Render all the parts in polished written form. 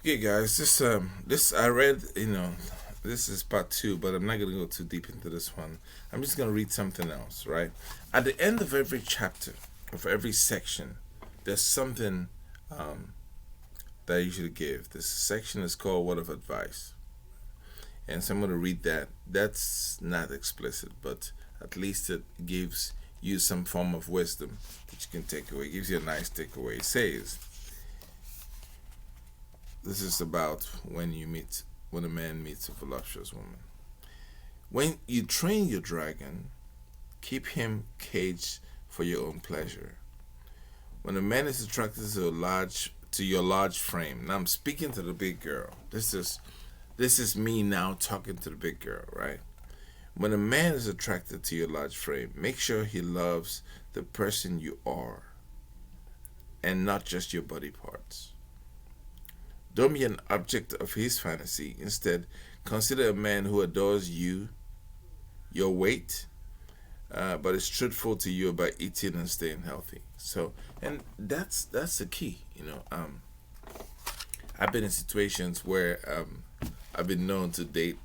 Okay, guys, this I read. This is part two, but I'm not gonna go too deep into this one. I'm just gonna read something else, right? At the end of every chapter, of every section, there's something um, that I usually give. This section is called "Word of Advice," and so I'm gonna read that. That's not explicit, but at least it gives you some form of wisdom that you can take away. It gives you a nice takeaway. It says, "This is about when a man meets a voluptuous woman. When you train your dragon, keep him caged for your own pleasure. When a man is attracted to your large frame, now I'm speaking to the big girl. This is me now talking to the big girl, right? When a man is attracted to your large frame, make sure he loves the person you are and not just your body parts. Don't be an object of his fantasy. Instead, consider a man who adores you, your weight, but is truthful to you about eating and staying healthy. So, and that's the key. I've been in situations where I've been known to date,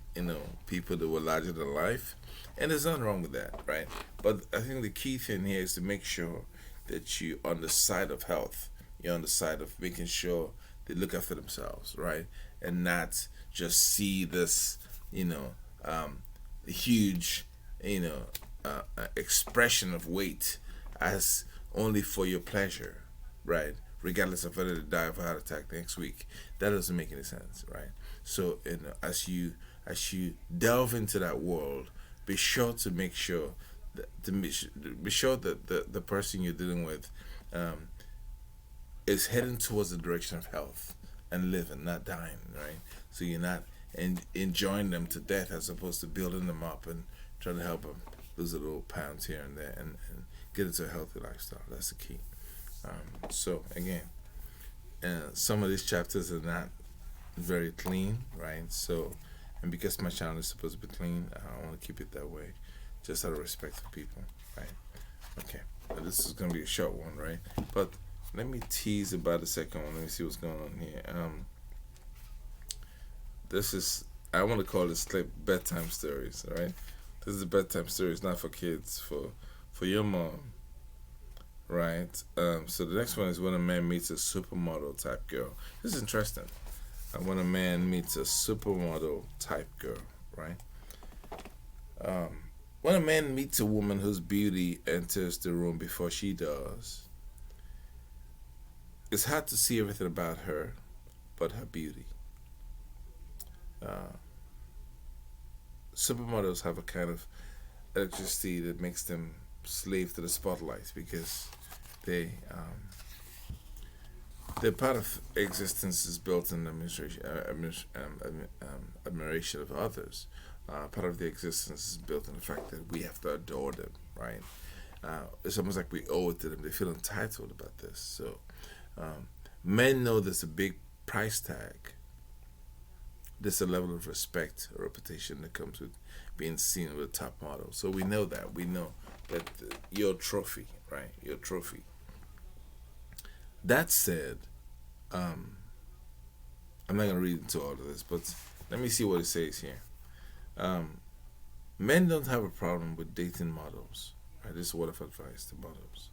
people that were larger than life, and there's nothing wrong with that, right? But I think the key thing here is to make sure that you're on the side of health. You're on the side of making sure they look after themselves, right, and not just see this, you know, huge, expression of weight as only for your pleasure, right? Regardless of whether they die of a heart attack next week, that doesn't make any sense, right? So, as you delve into that world, be sure to make sure be sure that the person you're dealing with um, is heading towards the direction of health and living, not dying, right? So you're not enjoying them to death as opposed to building them up and trying to help them lose a little pounds here and there and get into a healthy lifestyle. That's the key. So again, some of these chapters are not very clean, right? So, and because my channel is supposed to be clean, I want to keep it that way, just out of respect for people, right? Okay, this is gonna be a short one, right? But let me tease about the second one. Let me see what's going on here. This is I want to call this clip bedtime stories. All right, this is bedtime stories, not for kids, for your mom, right? So the next one is when a man meets a supermodel type girl. This is interesting. When a man meets a supermodel type girl, right? Um, when a man meets a woman whose beauty enters the room before she does, it's hard to see everything about her but her beauty. Uh, Supermodels have a kind of electricity that makes them slave to the spotlight because they their part of existence is built in admiration of others. Part of their existence is built in the fact that we have to adore them, right? It's almost like we owe it to them. They feel entitled about this. So um, men know there's a big price tag. There's a level of respect or reputation that comes with being seen with a top model. So we know that. We know that your trophy, right? Your trophy. That said, um, I'm not going to read into all of this, but let me see what it says here. Um, Men don't have a problem with dating models. Right? This is word of advice to models.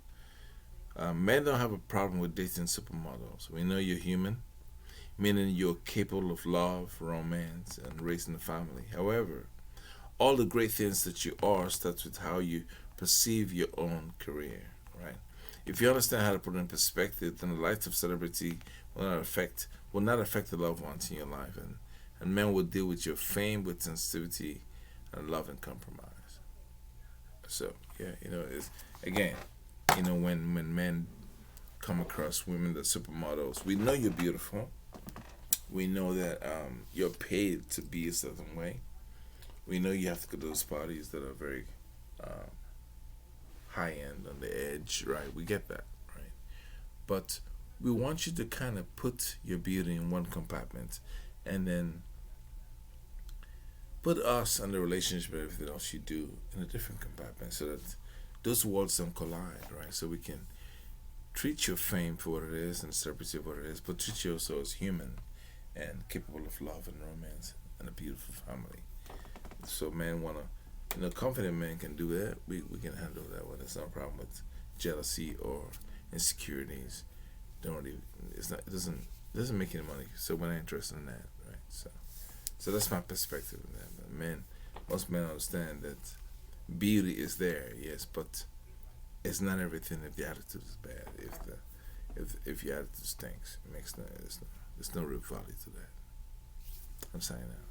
Men don't have a problem with dating supermodels. We know you're human, meaning you're capable of love, romance, and raising a family. However, all the great things that you are starts with how you perceive your own career, right? If you understand how to put it in perspective, then the light of celebrity will not affect the loved ones in your life, and men will deal with your fame with sensitivity and love and compromise. So yeah, it's again, when men come across women that are supermodels, we know you're beautiful. We know that you're paid to be a certain way. We know you have to go to those parties that are very uh, high end on the edge, right? We get that, right? But we want you to kind of put your beauty in one compartment and then put us and the relationship and everything else you do in a different compartment so that those worlds don't collide, right? So we can treat your fame for what it is and celebrity for what it is, but treat you also as human and capable of love and romance and a beautiful family. So men wanna, confident men can do that. We can handle that one. There's no problem with jealousy or insecurities. Don't really, it's not, it doesn't make any money. So we're not interested in that, right? So that's my perspective on that. But men, most men understand that beauty is there, yes, but it's not everything if the attitude is bad. If your attitude stinks, it makes no, there's no real value to that. I'm saying that.